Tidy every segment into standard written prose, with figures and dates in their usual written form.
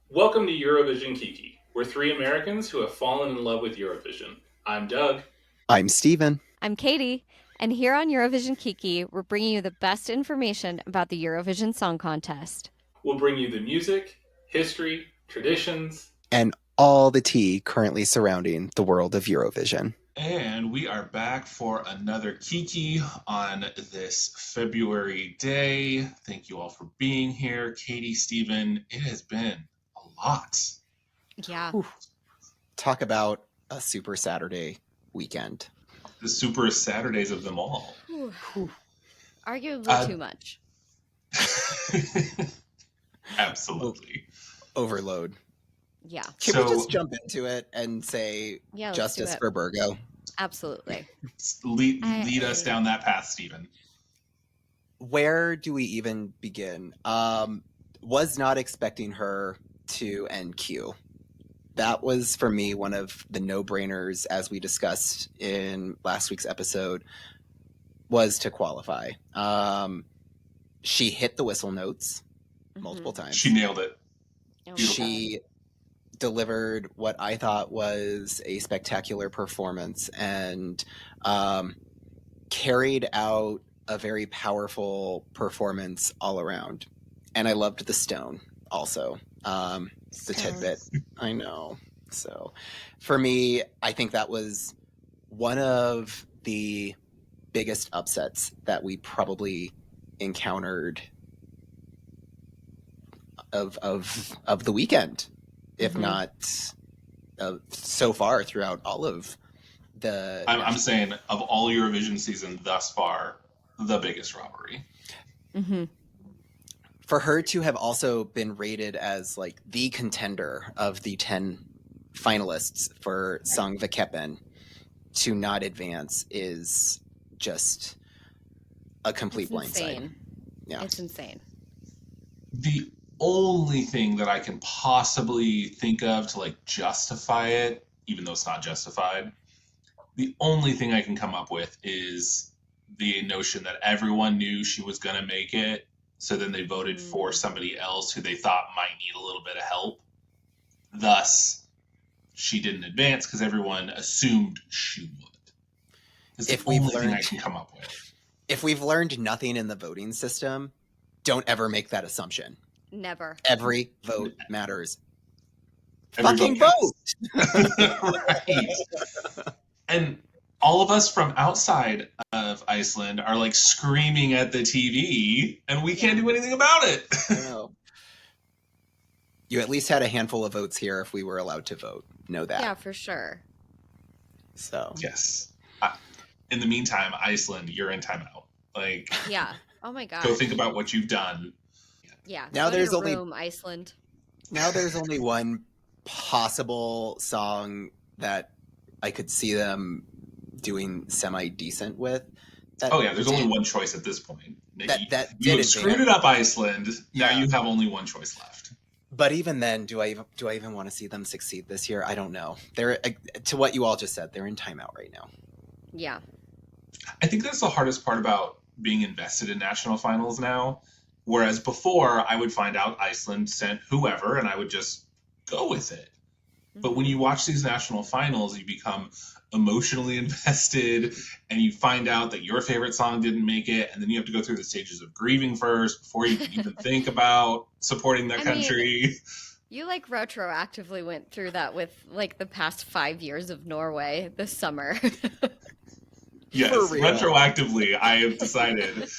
Welcome to Eurovision Kiki. We're three Americans who have fallen in love with Eurovision. I'm Doug. I'm Steven. I'm Katie, and here on Eurovision Kiki, we're bringing you the best information about the Eurovision Song Contest. We'll bring you the music, history, traditions, And all the tea currently surrounding the world of Eurovision. And we are back for another Kiki on this February day. Thank you all for being here. Katie, Steven, it has been a lot. Yeah. Whew. Talk about a super Saturday weekend. The super Saturdays of them all. Arguably too much. Absolutely. Overload. Yeah. Can we just jump into it and say justice for BIRGO? Absolutely. Lead us down that path, Steven. Where do we even begin? Was not expecting her to NQ. That was, for me, one of the no-brainers, as we discussed in last week's episode, was to qualify. She hit the whistle notes multiple times. She nailed it. She delivered what I thought was a spectacular performance and carried out a very powerful performance all around. And I loved the stone also. The tidbit. I know. So for me, I think that was one of the biggest upsets that we probably encountered of the weekend, if not so far throughout all of the... I'm saying of all Eurovision season thus far, the biggest robbery. Mm-hmm. For her to have also been rated as like the contender of the 10 finalists for Sang Vikepen to not advance is just a complete blindside. Yeah, it's insane. The only thing that I can possibly think of to like justify it, even though it's not justified, the only thing I can come up with is the notion that everyone knew she was going to make it. So then they voted for somebody else who they thought might need a little bit of help. Thus, she didn't advance because everyone assumed she would. It's the only thing I can come up with. If we've learned nothing in the voting system, don't ever make that assumption. Never. Every vote matters. Every Fucking vote! Right. And all of us from outside of Iceland are like screaming at the TV, and we can't do anything about it. I know. You at least had a handful of votes here if we were allowed to vote. Know that. Yeah, for sure. So. Yes. In the meantime, Iceland, you're in timeout. Like. Yeah. Oh my god. Go think about what you've done. Yeah. Now there's only Iceland. Now there's only one possible song that I could see them doing semi-decent with. There's only one choice at this point. You have screwed it up, Iceland. Yeah. Now you have only one choice left. But even then, do I even want to see them succeed this year? I don't know. They're, to what you all just said, they're in timeout right now. Yeah. I think that's the hardest part about being invested in national finals now. Whereas before, I would find out Iceland sent whoever, and I would just go with it. But when you watch these national finals, you become emotionally invested, and you find out that your favorite song didn't make it, and then you have to go through the stages of grieving first before you can even think about supporting that country. You like retroactively went through that with like the past 5 years of Norway this summer. Yes, retroactively, I have decided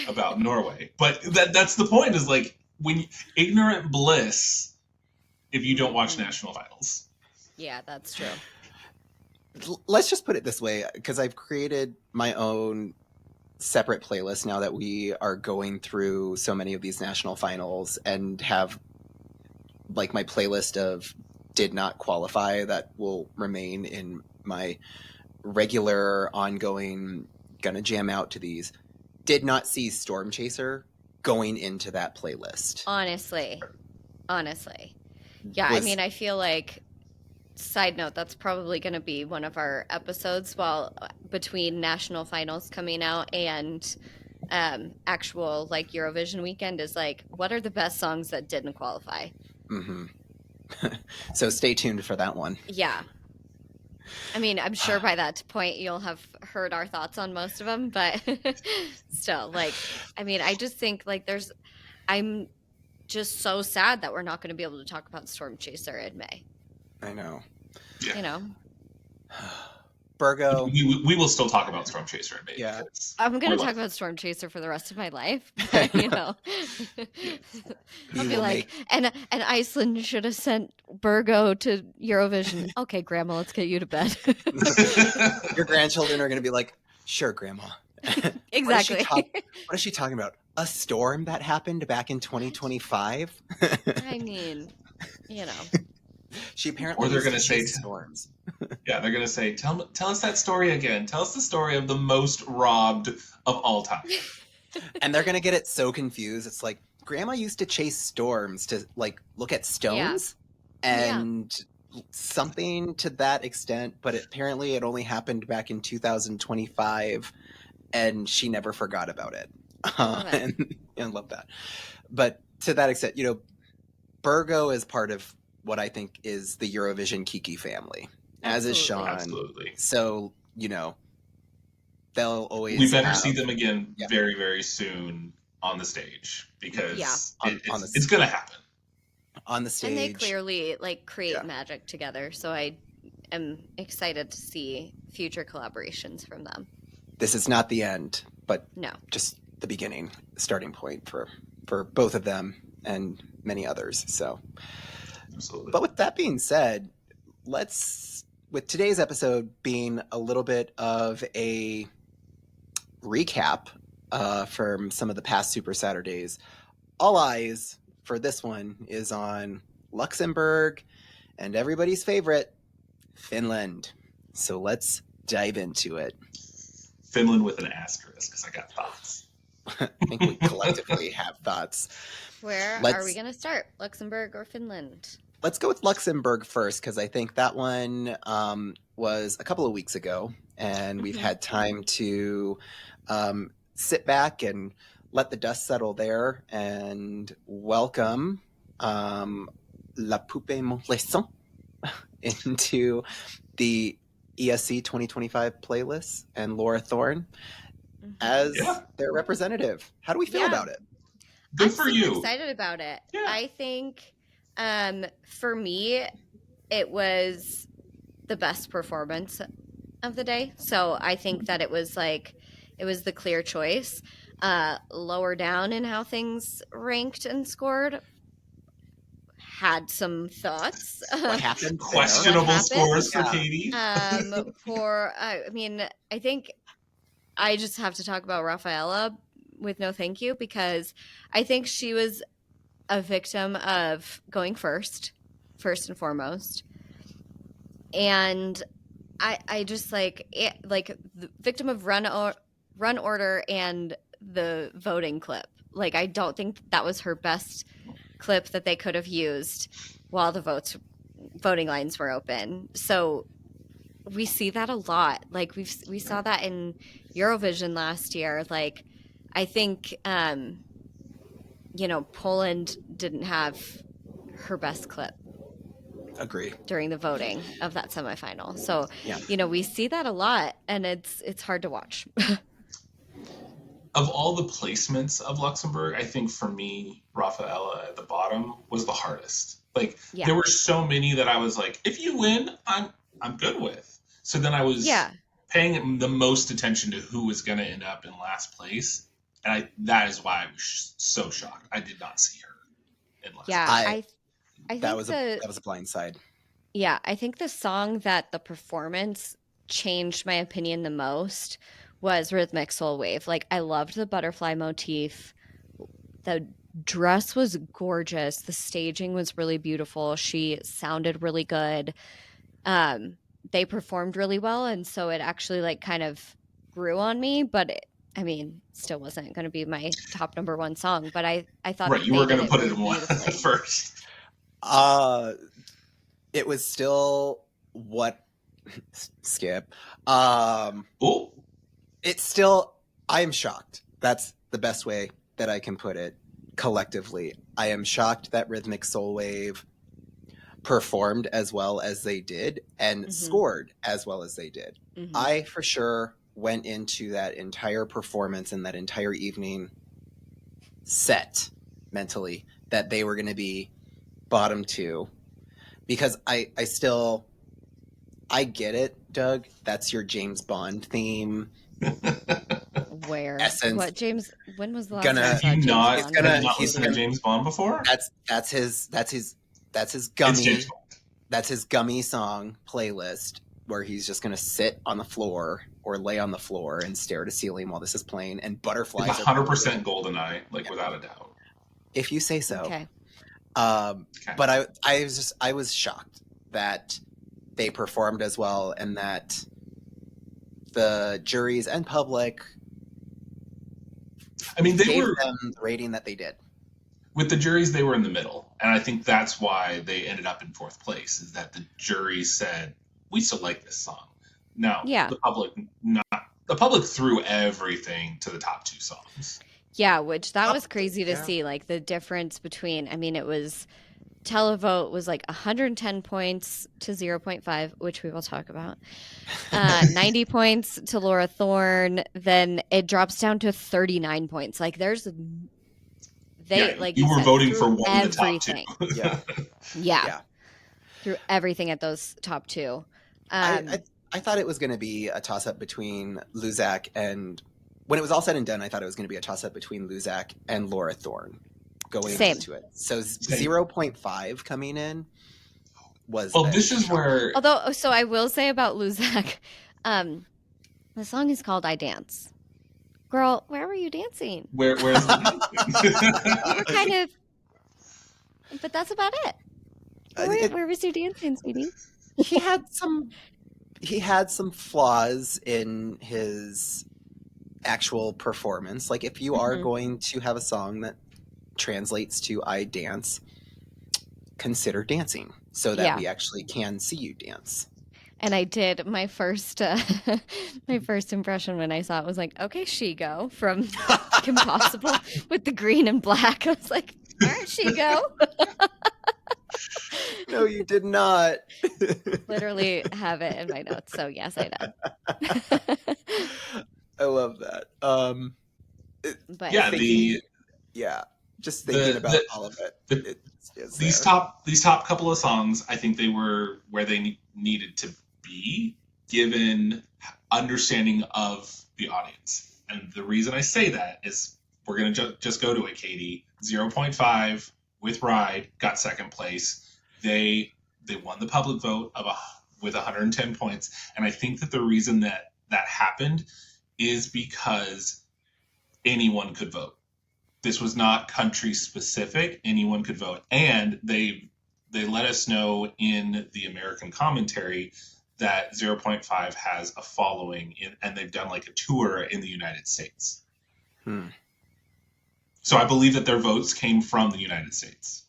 about Norway. But that's the point, is like when ignorant bliss if you don't watch national finals. Yeah, that's true. Let's just put it this way, because I've created my own separate playlist now that we are going through so many of these national finals, and have like my playlist of did not qualify that will remain in my regular ongoing gonna jam out to these. Did not see Storm Chaser going into that playlist. Honestly. Yeah, I mean, I feel like, side note, that's probably going to be one of our episodes between national finals coming out and actual like Eurovision weekend is like, what are the best songs that didn't qualify? Mm-hmm. So stay tuned for that one. Yeah. I mean, I'm sure by that point you'll have heard our thoughts on most of them, but still, like, I mean, I just think like I'm just so sad that we're not going to be able to talk about Storm Chaser in May. I know. Yeah. You know, BIRGO. We will still talk about Storm Chaser in May. Yeah. I'm going to talk about Storm Chaser for the rest of my life. But, you know, I'll be like, and Iceland should have sent BIRGO to Eurovision. Okay, Grandma, let's get you to bed. Your grandchildren are going to be like, sure, Grandma. Exactly. What is she talking about? A storm that happened back in 2025? I mean, you know. She apparently. Or they're going to say storms. Yeah, they're going to say, tell us that story again. Tell us the story of the most robbed of all time. And they're going to get it so confused. It's like, Grandma used to chase storms to, like, look at stones. Yeah. And something to that extent. But apparently it only happened back in 2025. And she never forgot about it. And I love that. But to that extent, you know, BIRGO is part of what I think is the Eurovision Kiki family, as is Sean. Absolutely. So, you know, they'll always. We better see them again very, very soon on the stage, because it's going to happen. On the stage. And they clearly like create magic together. So I am excited to see future collaborations from them. This is not the end, but no, just the beginning, starting point for both of them and many others. So. Absolutely. But with that being said, with today's episode being a little bit of a recap from some of the past Super Saturdays, all eyes for this one is on Luxembourg and everybody's favorite, Finland. So let's dive into it. Finland with an asterisk, because I got thoughts. I think we collectively have thoughts. Where are we going to start? Luxembourg or Finland? Let's go with Luxembourg first, because I think that one was a couple of weeks ago, and we've had time to sit back and let the dust settle there and welcome La Poupée Monte into the ESC 2025 playlist and Laura Thorn as their representative. How do we feel about it? Good for you. I'm excited about it. Yeah. I think for me, it was the best performance of the day. So I think that it was the clear choice. Lower down in how things ranked and scored, had some thoughts. What happened? Questionable scores for Katie. I mean, I think I just have to talk about Rafaela with no thank you, because I think she was a victim of going first and foremost. And I just like the victim of run order and the voting clip. Like, I don't think that was her best clip that they could have used while the voting lines were open. So we see that a lot. Like we saw that in Eurovision last year. Like, I think Poland didn't have her best clip. Agree. During the voting of that semifinal. So, we see that a lot, and it's hard to watch. Of all the placements of Luxembourg, I think for me, Rafaela at the bottom was the hardest. Like, there were so many that I was like, if you win, I'm good with. So then I was paying the most attention to who was going to end up in last place. And that is why I was so shocked. I did not see her in last place. I think that was a blind side. Yeah, I think the song that the performance changed my opinion the most was Rhythmic Soul Wave. Like, I loved the butterfly motif. The dress was gorgeous. The staging was really beautiful. She sounded really good. They performed really well, and so it actually like kind of grew on me, but still wasn't going to be my top number one song, but I thought you were going to put it in one first. It was still Skip. Oh, It's still, I am shocked. That's the best way that I can put it, collectively. I am shocked that Rhythmic Soul Wave performed as well as they did and scored as well as they did. I for sure went into that entire performance and that entire evening set mentally that they were going to be bottom two, because I get it, Doug. That's your James Bond theme. Where? Essence. What James? When was the last Gonna- time I saw Have you James not, Bond? have you not he's listened gonna- to James Bond before? That's his It's gummy. James Bond. That's his gummy song playlist where he's just gonna sit on the floor or lay on the floor and stare at a ceiling while this is playing, and butterflies. It's 100% GoldenEye, like without a doubt. If you say so. Okay. Okay. But I was shocked that they performed as well and that the juries and public I mean, they gave were them the rating that they did. with the juries. They were in the middle, and I think that's why they ended up in fourth place. Is that the jury said we still like this song. Now, Yeah. the public threw everything to the top two songs. Yeah, which that was crazy to Yeah. see, like the difference between, I mean, it was, televote was like 110 points to 0.5, which we will talk about. 90 points to Laura Thorn. Then it drops down to 39 points. Like you were said, voting threw for one of the top everything. two. Yeah. Yeah. Through everything at those top two. I thought it was going to be a toss-up between Luzak and... When it was all said and done, I thought it was going to be a toss-up between Luzak and Laura Thorn going Same. into it. So 0.5 coming in was... Well, this is where Although, so I will say about Luzak, the song is called I Dance. Girl, where were you dancing? where's You were kind of... But that's about it. Where was your dancing, sweetie? he had some flaws in his actual performance. Like, if you are going to have a song that translates to I dance, consider dancing so that we actually can see you dance. And I did my first impression when I saw it was like, okay, Shigo from Kim Possible with the green and black. I was like, all right, Shigo. No, you did not. Literally have it in my notes. So yes, I did. I love that. But yeah just thinking about all of it. these top couple of songs, I think they were where they needed to be given understanding of the audience. And the reason I say that is we're going to just go to it, Katie. 0.5 with Ride got second place. They won the public vote with 110 points. And I think that the reason that happened is because anyone could vote. This was not country specific. Anyone could vote. And they let us know in the American commentary that 0.5 has a following and they've done like a tour in the United States. So I believe that their votes came from the United States.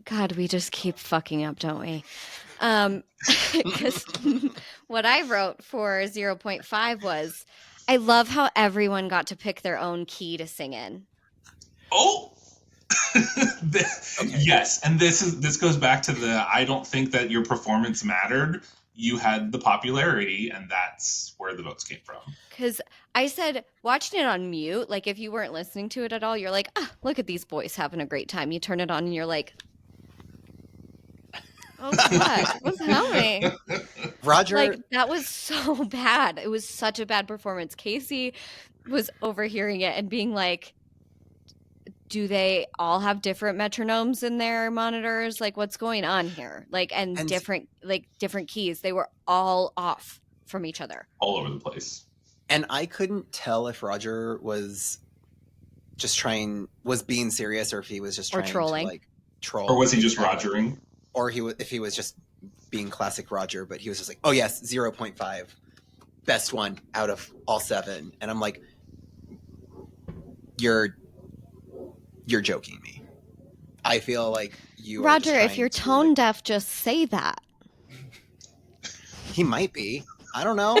God, we just keep fucking up, don't we? Because what I wrote for 0.5 was, I love how everyone got to pick their own key to sing in. Oh, yes. And this goes back to I don't think that your performance mattered. You had the popularity, and that's where the votes came from. Because I said, watching it on mute, like if you weren't listening to it at all, you're like, look at these boys having a great time. You turn it on and you're like, oh God, what's happening? Roger, Like, that was so bad. It was such a bad performance. Casey was overhearing it and being like, do they all have different metronomes in their monitors? Like, what's going on here? Like, and different keys. They were all off from each other. All over the place. And I couldn't tell if Roger was being serious or if he was just trying trolling. to like troll. Or was he just Rogering? Or if he was just being classic Roger, but he was just like, oh yes, 0.5. Best one out of all 7. And I'm like, you're joking me. I feel like you are Roger, just if you're trying tone deaf, just say that. He might be. I don't know.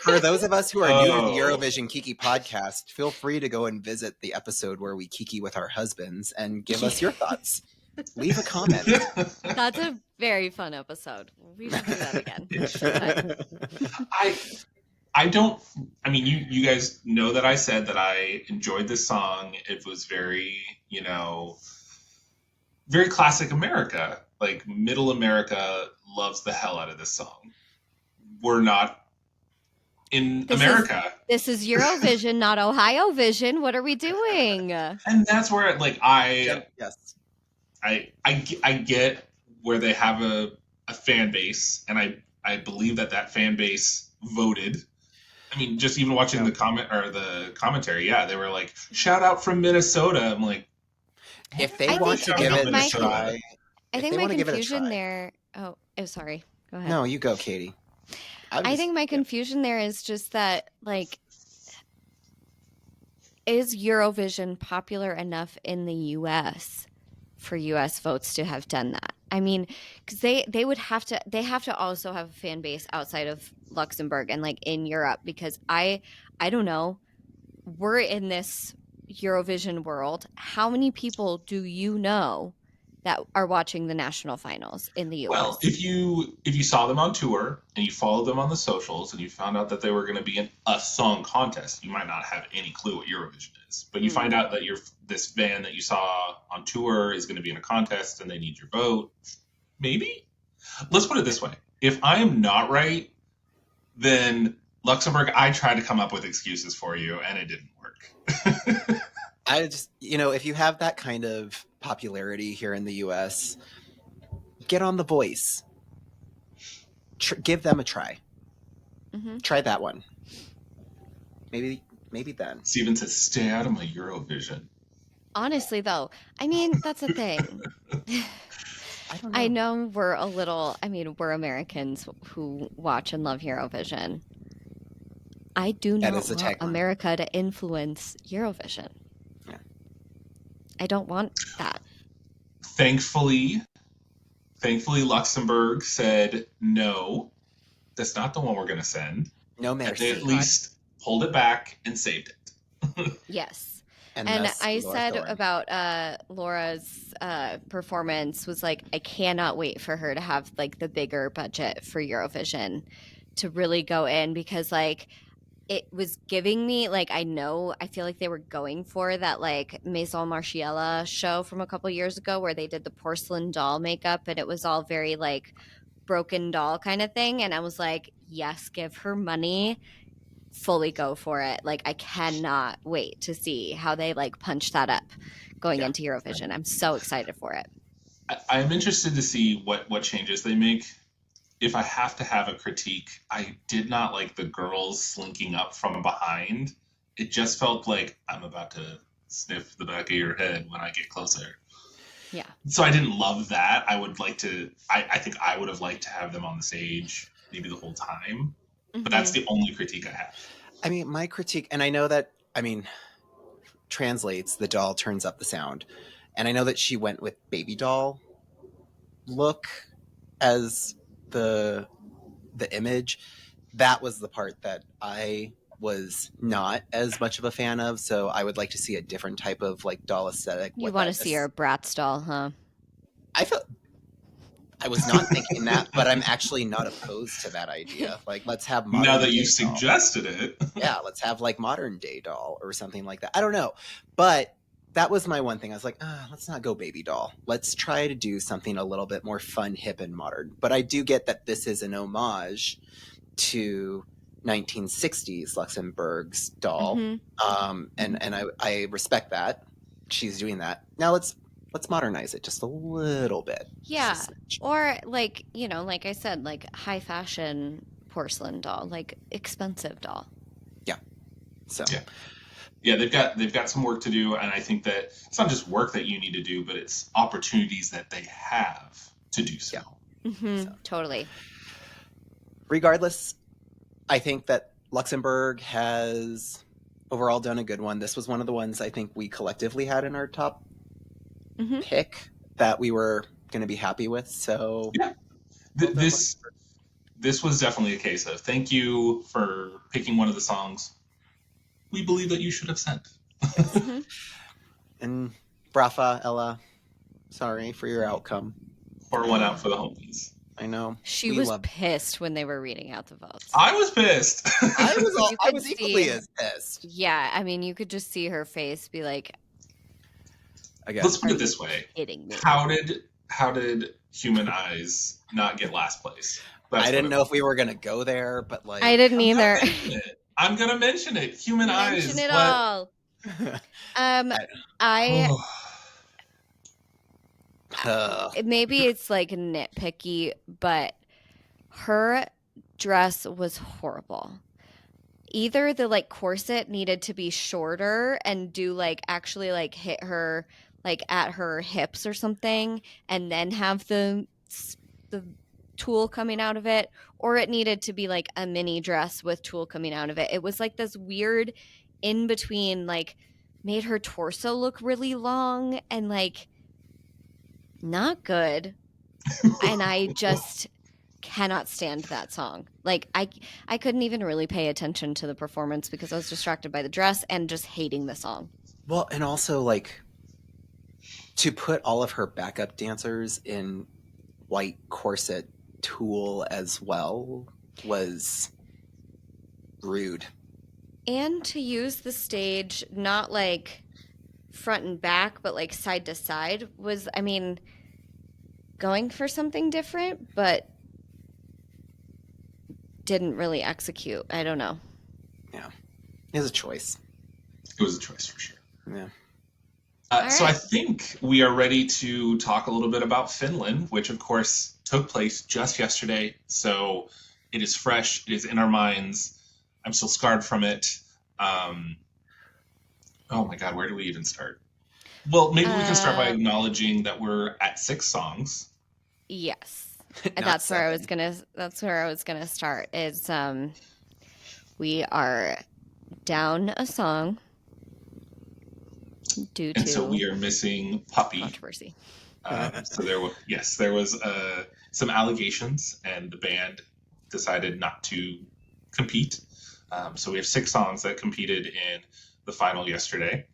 For those of us who are new to the Oh. Eurovision Kiki podcast, feel free to go and visit the episode where we kiki with our husbands and give us your thoughts. Leave a comment. That's a very fun episode. We should do that again sometime. I don't. I mean, you guys know that I said that I enjoyed this song. It was very, very classic America. Like middle America loves the hell out of this song. We're not in America. This is Eurovision, not Ohio Vision. What are we doing? And that's where Yes. I get where they have a fan base, and I believe that fan base voted. I mean, just even watching the commentary, yeah, they were like, "Shout out from Minnesota." I'm like, if they want to give it a try, I think my confusion there. Oh, sorry. Go ahead. No, you go, Katie. I think my confusion there is just that, like, is Eurovision popular enough in the U.S. for U.S. votes to have done that? I mean, because they would have to also have a fan base outside of Luxembourg and like in Europe, because I don't know, we're in this Eurovision world. How many people do you know that are watching the national finals in the U.S.? Well, if you saw them on tour and you followed them on the socials and you found out that they were going to be in a song contest, you might not have any clue what Eurovision is. But you find out that this band that you saw on tour is going to be in a contest and they need your vote. Maybe? Let's put it this way. If I am not right, then Luxembourg, I tried to come up with excuses for you and it didn't work. I just, if you have that kind of popularity here in the U.S., get on The Voice. Give them a try. Mm-hmm. Try that one. Maybe then. Steven says, "Stay out of my Eurovision." Honestly, though, I mean, that's the thing. I know we're we're Americans who watch and love Eurovision. I do not want America to influence Eurovision. Yeah. I don't want that. Thankfully, Luxembourg said, no, that's not the one we're going to send. No, They at least pulled it back and saved it. Yes. And Laura I said Thorn. about Laura's performance was like, I cannot wait for her to have like the bigger budget for Eurovision to really go in, because like it was giving me like, I feel like they were going for that like Maison Margiela show from a couple years ago where they did the porcelain doll makeup and it was all very like broken doll kind of thing. And I was like, yes, give her money. Fully go for it. Like, I cannot wait to see how they like punch that up going into Eurovision. I'm so excited for it. I'm interested to see what changes they make. If I have to have a critique, I did not like the girls slinking up from behind. It just felt like I'm about to sniff the back of your head when I get closer. Yeah. So I didn't love that. I think I would have liked to have them on the stage maybe the whole time. But that's the only critique I have. I mean, my critique, and I know that, translates, the doll turns up the sound. And I know that she went with baby doll look as the image. That was the part that I was not as much of a fan of. So I would like to see a different type of like doll aesthetic. You want to see her Bratz doll, huh? I was not thinking that, but I'm actually not opposed to that idea. Like, let's have modern now that you doll. Suggested it. Yeah, let's have like modern day doll or something like that. I don't know, but that was my one thing. I was like, let's not go baby doll. Let's try to do something a little bit more fun, hip, and modern. But I do get that this is an homage to 1960s Luxembourg's doll, and I respect that she's doing that. Now let's modernize it just a little bit. Yeah. Or like, like I said, like high fashion porcelain doll, like expensive doll. Yeah. So yeah, they've got some work to do, and I think that it's not just work that you need to do, but it's opportunities that they have to do so. Yeah. Totally. Regardless, I think that Luxembourg has overall done a good one. This was one of the ones I think we collectively had in our top pick that we were going to be happy with. So yeah, this was definitely a case of thank you for picking one of the songs we believe that you should have sent. Mhm. And Brafa, Ella, sorry for your outcome. Pour one out for the homies. I know. She was pissed when they were reading out the votes. I was pissed. I could was see- equally as pissed. Yeah, I mean, you could just see her face be like, Again, Let's put Are it this you way. kidding me? How did Human Eyes not get last place? That's I didn't what know if we were gonna go there, but like I didn't I'm gonna either. mention it. I'm gonna mention it. Human Eyes. Mention it what- all. I maybe it's like nitpicky, but her dress was horrible. Either the like corset needed to be shorter and do like actually like hit her like at her hips or something, and then have the tulle coming out of it, or it needed to be like a mini dress with tulle coming out of it. It was like this weird in between, like made her torso look really long and like not good. And I just cannot stand that song. Like I couldn't even really pay attention to the performance because I was distracted by the dress and just hating the song. Well, and also like to put all of her backup dancers in white corset tulle as well was rude. And to use the stage not like front and back but like side to side was, I mean, going for something different, but didn't really execute. I don't know. Yeah. It was a choice. It was a choice for sure. Yeah. So I right. think we are ready to talk a little bit about Finland, which of course took place just yesterday. So it is fresh. It is in our minds. I'm still scarred from it. Oh my God, where do we even start? Well, maybe we can start by acknowledging that we're at 6 songs. Yes. Not That's where I 7. was gonna start. Is we are down a song due And to so we are missing Puppy. controversy. So there was some allegations, and the band decided not to compete. So we have 6 songs that competed in the final yesterday.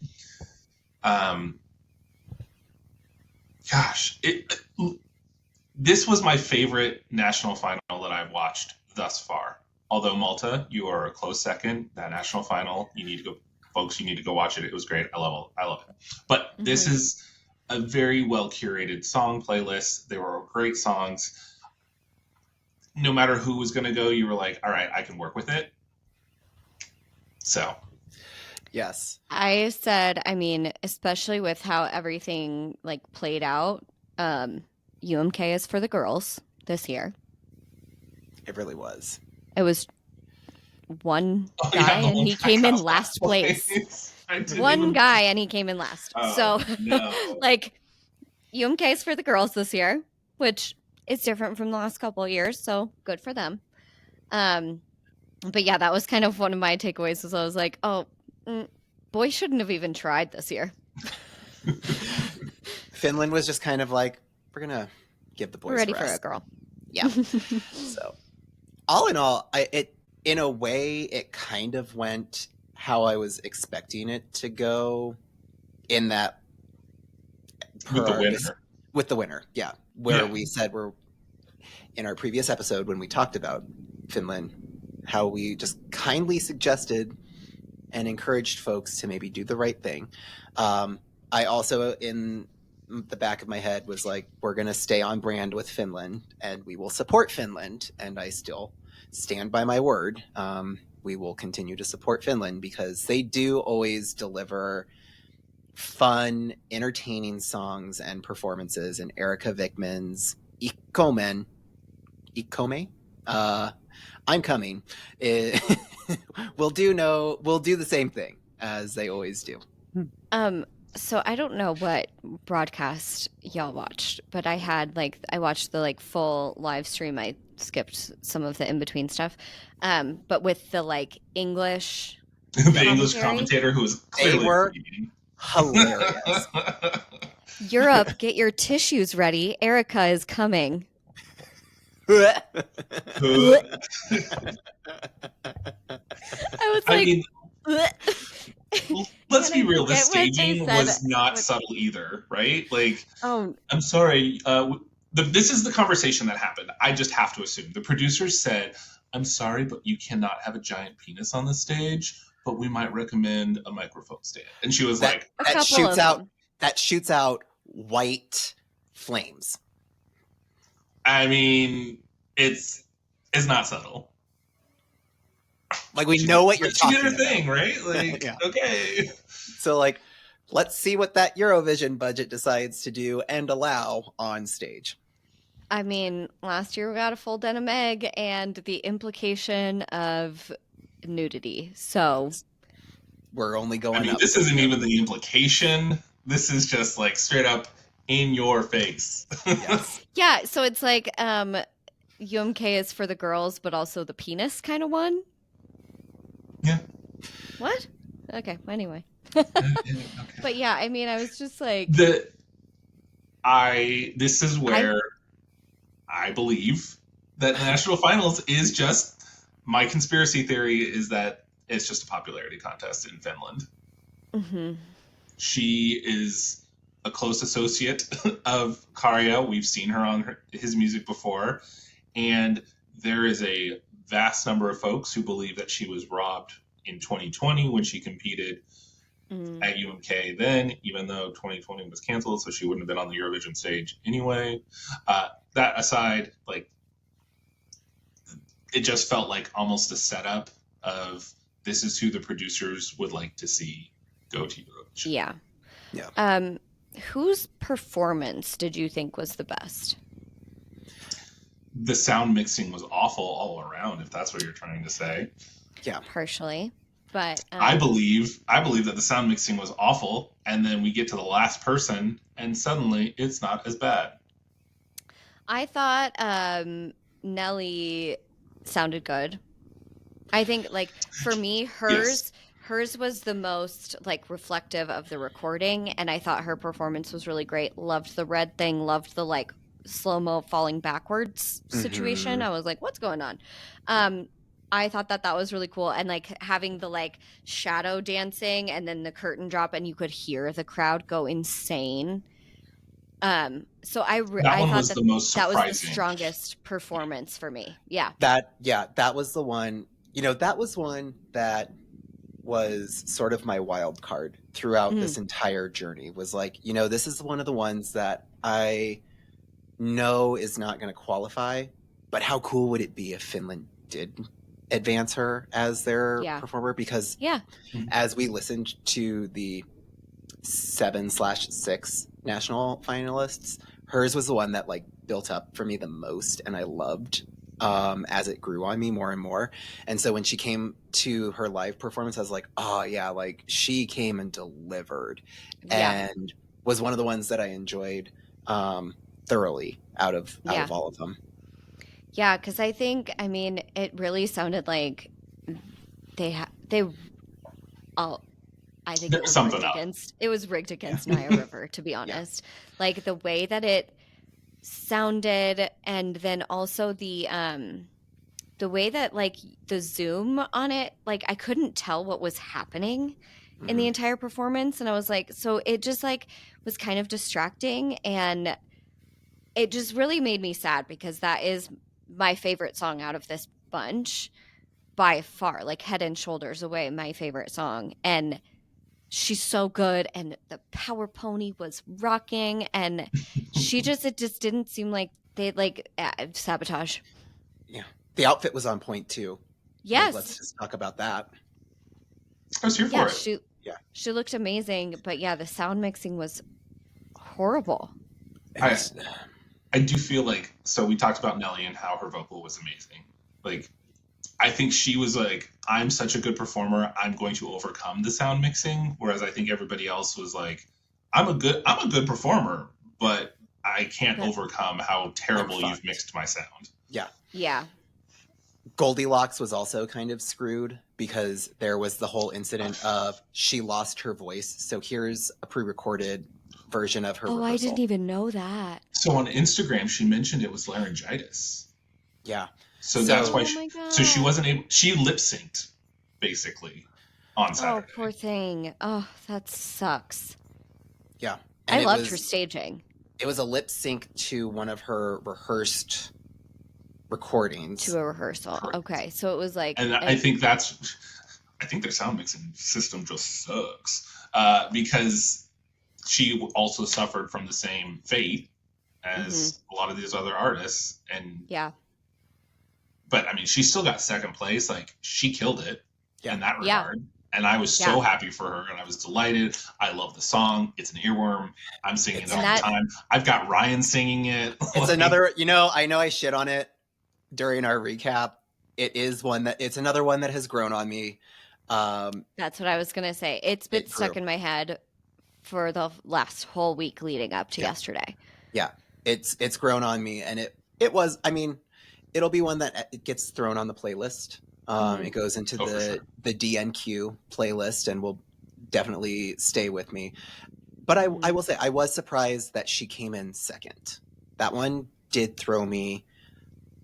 This was my favorite national final that I've watched thus far. Although Malta, you are a close second. That national final, you need to go, folks. You need to go watch it. It was great. I love it. But this is a very well curated song playlist. They were great songs. No matter who was going to go, you were like, all right, I can work with it. So. Yes. I said, I mean, especially with how everything like played out, UMK is for the girls this year. It really was. It was one guy and he came in last place. One guy and he came in last. So no. like UMK is for the girls this year, which is different from the last couple of years. So good for them. But yeah, that was kind of one of my takeaways. Was I was like, oh, boys shouldn't have even tried this year. Finland was just kind of like, we're gonna give the boys We're ready rest. for a girl. Yeah. So, all in all, in a way, it kind of went how I was expecting it to go. In that, With the winner. With the winner, yeah. Where Yeah. we said we're in our previous episode when we talked about Finland, how we just kindly suggested and encouraged folks to maybe do the right thing. I also, in the back of my head, was like, we're going to stay on brand with Finland and we will support Finland. And I still stand by my word. We will continue to support Finland because they do always deliver fun, entertaining songs and performances. And Erika Vikman's Komme, I'm coming. We'll do the same thing as they always do. So I don't know what broadcast y'all watched, but I watched the like full live stream. I skipped some of the in between stuff. But with the like English the English commentator who was clearly They were hilarious. Europe, get your tissues ready. Erika is coming. I was I like, mean, let's be real. The get what they staging said. was not subtle either, right? Like, oh, I'm sorry. This is the conversation that happened. I just have to assume the producers said, "I'm sorry, but you cannot have a giant penis on the stage. But we might recommend a microphone stand." And she was like, a couple of them. that shoots out white flames. I mean, it's not subtle. Like, we know what you're She talking did her about. thing, right? Like, Yeah. Okay. So, like, let's see what that Eurovision budget decides to do and allow on stage. I mean, last year we got a full denim egg and the implication of nudity. So We're only going up. This isn't even the implication. This is just like straight up in your face. Yes. yeah, so it's like UMK is for the girls, but also the penis kind of one. Yeah. What? Okay. Anyway. Okay. But yeah, I mean, I was just like, This is where I believe that the national finals is just, my conspiracy theory is that it's just a popularity contest in Finland. mm-hmm. She is a close associate of Karja. We've seen her on his music before. And there is a vast number of folks who believe that she was robbed in 2020 when she competed at UMK then, even though 2020 was canceled, so she wouldn't have been on the Eurovision stage anyway. That aside, like, it just felt like almost a setup of this is who the producers would like to see go to Eurovision. Yeah. Yeah. Whose performance did you think was the best? The sound mixing was awful all around, if that's what you're trying to say. Yeah. Partially. But I believe that the sound mixing was awful, and then we get to the last person, and suddenly it's not as bad. I thought Nelly sounded good. I think, like, for me, hers was the most, like, reflective of the recording, and I thought her performance was really great. Loved the red thing, loved the, like, slow-mo falling backwards situation. I was like, what's going on? I thought that was really cool, and like having the like shadow dancing and then the curtain drop and you could hear the crowd go insane. So I thought the most that surprising. was the strongest performance for me. Yeah. That was the one. That was one that was sort of my wild card throughout this entire journey. Was like, this is one of the ones that I know is not going to qualify, but how cool would it be if Finland did advance her as their performer? Because as we listened to the 7/6 national finalists, hers was the one that like built up for me the most, and I loved as it grew on me more and more. And so when she came to her live performance, I was like, oh yeah, like she came and delivered, and was one of the ones that I enjoyed thoroughly out of all of them. Yeah, because I think, it really sounded like I think it was rigged against Naya River, to be honest. Like the way that it sounded, and then also the way that like the zoom on it, like I couldn't tell what was happening in the entire performance, and I was like, so it just like was kind of distracting, and it just really made me sad because that is my favorite song out of this bunch by far, like head and shoulders away my favorite song. And she's so good, and the power pony was rocking, and it just didn't seem like they like sabotage. Yeah, the outfit was on point too. Yes, let's just talk about that. I was here for it. She looked amazing, but the sound mixing was horrible. I do feel like, so we talked about Nelly and how her vocal was amazing. Like, I think she was like, I'm such a good performer, I'm going to overcome the sound mixing. Whereas I think everybody else was like, I'm a good performer, but I can't overcome how terrible you've mixed my sound. Yeah. Yeah. Goldilocks was also kind of screwed because there was the whole incident of she lost her voice. So here's a pre-recorded version of her rehearsal. I didn't even know that. So on Instagram, she mentioned it was laryngitis. Yeah. So that's why. Oh my So she God. wasn't able. She lip synced basically on Oh, Saturday. poor thing. Oh, that sucks. Yeah. I And loved her staging. it was a lip sync to one of her rehearsed recordings. To a rehearsal. Correct. Okay, so it was like, And I think their sound mixing system just sucks because she also suffered from the same fate as a lot of these other artists. And yeah, but I mean, she still got second place. Like she killed it in that Yeah. regard. And I was so happy for her, and I was delighted. I love the song. It's an earworm. I'm singing it all the time. I've got Ryan singing it. It's another, I know I shit on it during our recap. It's another one that has grown on me. that's what I was gonna say. It's been stuck in my head for the last whole week leading up to yesterday. Yeah, it's grown on me, and it was. I mean, it'll be one that it gets thrown on the playlist. It goes into the DNQ playlist, and will definitely stay with me. But I will say I was surprised that she came in second. That one did throw me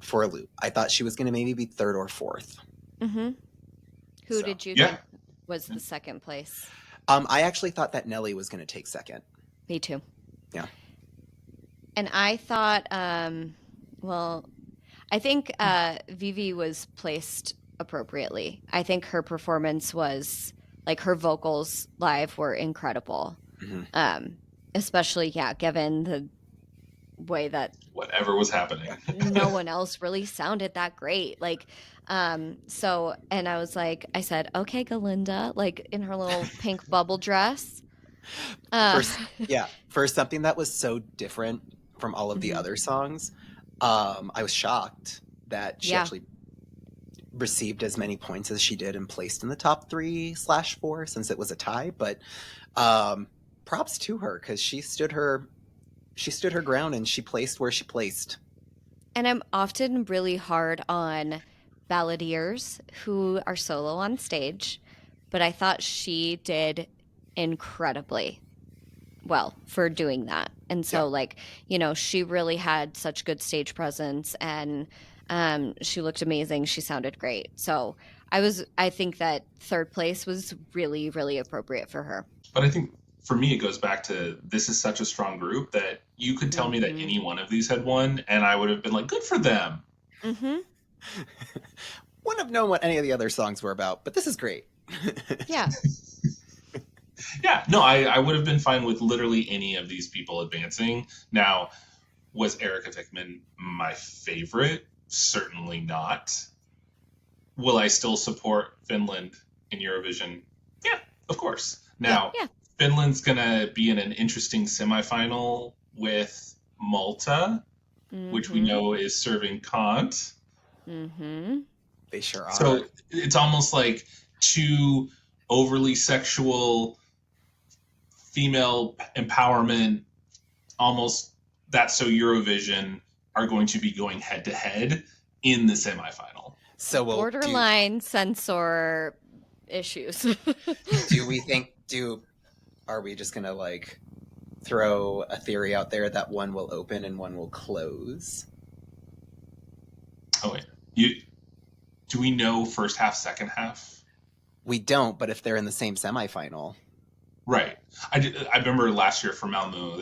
for a loop. I thought she was going to maybe be third or fourth. Who did you think was the second place? I actually thought that Nelly was going to take second. Me too. Yeah. And I thought, I think Vivi was placed appropriately. I think her performance was, like, her vocals live were incredible. Especially, given the way that whatever was happening, no one else really sounded that great. Like, so, and I was like, I said, okay, Galinda, like in her little pink bubble dress. For something that was so different from all of the other songs, I was shocked that she actually received as many points as she did and placed in the top 3/4 since it was a tie. But props to her, because she stood her ground and she placed where she placed. And I'm often really hard on balladeers who are solo on stage, but I thought she did incredibly well for doing that. And so she really had such good stage presence, and she looked amazing. She sounded great. So I think that third place was really, really appropriate for her. But I think for me, it goes back to, this is such a strong group that you could tell me that any one of these had won, and I would have been like, good for them. Wouldn't have known what any of the other songs were about, but this is great. Yeah. Yeah, no, I would have been fine with literally any of these people advancing. Now, was Erika Vikman my favorite? Certainly not. Will I still support Finland in Eurovision? Yeah, of course. Now, Finland's going to be in an interesting semifinal with Malta, which we know is serving Kant. They sure are. So it's almost like two overly sexual female empowerment, almost That's So Eurovision, are going to be going head to head in the semifinal. So borderline censor issues. Do we think? Are we just gonna throw a theory out there that one will open and one will close? Oh wait, do we know first half, second half? We don't, but if they're in the same semifinal, right? I remember last year for Malmö,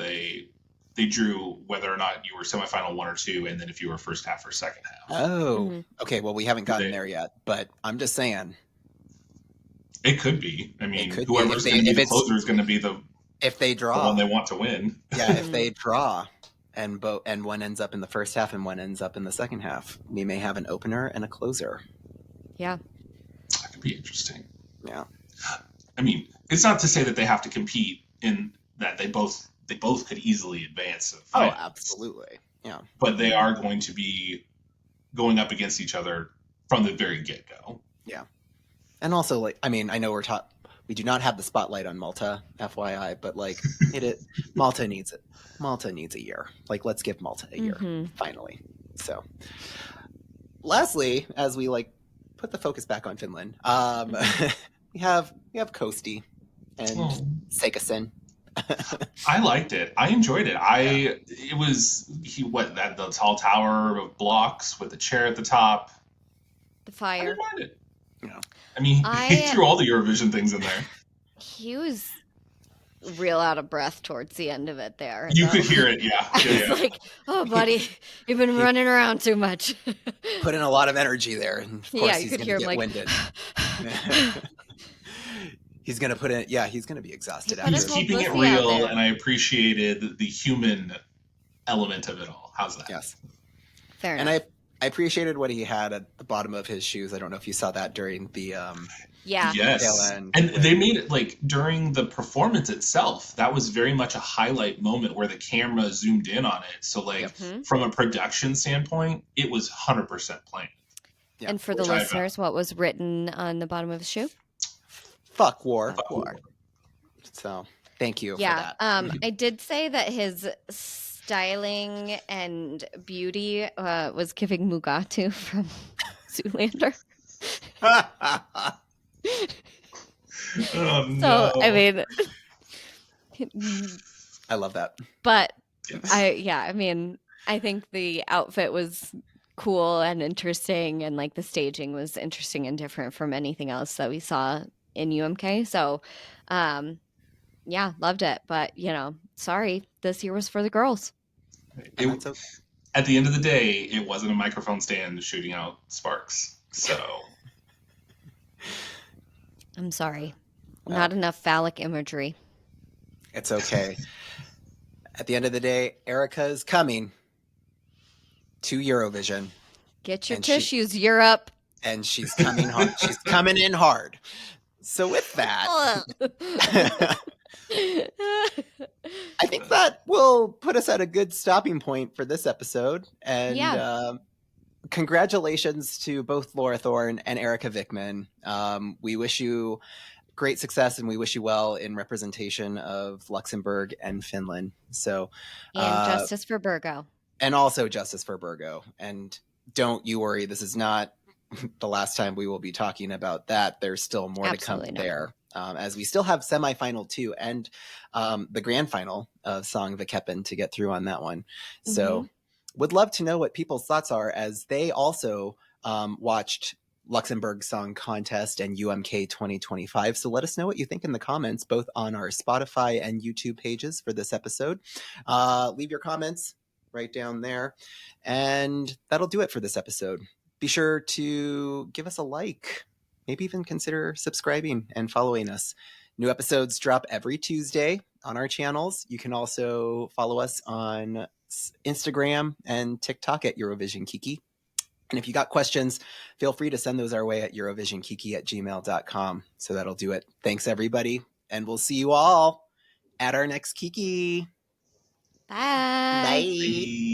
they drew whether or not you were semifinal 1 or 2, and then if you were first half or second half. Oh, okay. Well, we haven't gotten there yet, but I'm just saying. It could be. I mean, whoever's going to be the closer is going to be the one they want to win. Yeah, if they draw and one ends up in the first half and one ends up in the second half, we may have an opener and a closer. Yeah. That could be interesting. Yeah. I mean, it's not to say that they have to compete in that they both could easily advance. Oh, absolutely. Yeah. But they are going to be going up against each other from the very get-go. Yeah. And also, I know we do not have the spotlight on Malta, FYI, but Malta needs it. Malta needs a year. Let's give Malta a year, finally. So, lastly, as we put the focus back on Finland, we have Kosti and Seikasen. I liked it. I enjoyed it. It was the tall tower of blocks with the chair at the top. The I fire. didn't mind it. Yeah. I mean, he I- threw all the Eurovision things in there. He was real out of breath towards the end of it there. You though. could hear it, yeah. I Yeah, was yeah. like, oh, buddy, you've been running around too much. Put in a lot of energy there, and of course Yeah, you he's could going hear to him get like, winded. He's going to put in. Yeah, he's going to be exhausted He after put He's his whole keeping it pussy out real, there. and I appreciated the human element of it all. How's that? Yes, fair and enough. I appreciated what he had at the bottom of his shoes. I don't know if you saw that during the Yeah. Yes. tail end. And they made it like during the performance itself, that was very much a highlight moment where the camera zoomed in on it. So like Mhm. from a production standpoint, it was 100% planned. Yeah, And for the which I listeners, what was written on the bottom of his shoe? Fuck war. War. So thank you Yeah. for that. I did say that his styling and beauty was giving Mugatu from Zoolander. Oh, So, I mean, I love that. but Yes. I mean, I think the outfit was cool and interesting, and like the staging was interesting and different from anything else that we saw in UMK. So, yeah, loved it. But, sorry, this year was for the girls. And It- that's okay. At the end of the day, it wasn't a microphone stand shooting out sparks. So I'm sorry. Well. Not enough phallic imagery. It's okay. At the end of the day, Erika is coming to Eurovision, Get your And she- tissues, Europe. and she's coming hard. She's coming in hard. So with that, I think that will put us at a good stopping point for this episode. And Yeah. Congratulations to both Laura Thorn and Erika Vikman. We wish you great success, and we wish you well in representation of Luxembourg and Finland. So, And justice for BIRGO. and also justice for BIRGO. And don't you worry, this is not the last time we will be talking about that. There's still more Absolutely to not. come there, as we still have semifinal 2 and the grand final of Song Vikeppen to get through on that one. So would love to know what people's thoughts are as they also watched Luxembourg Song Contest and UMK 2025. So let us know what you think in the comments, both on our Spotify and YouTube pages for this episode. Leave your comments right down there. And that'll do it for this episode. Be sure to give us a like, maybe even consider subscribing and following us. New episodes drop every Tuesday on our channels. You can also follow us on Instagram and TikTok at Eurovision Kiki. And if you got questions, feel free to send those our way at eurovisionkiki@gmail.com. So that'll do it. Thanks, everybody. And we'll see you all at our next Kiki. Bye. Bye. Bye.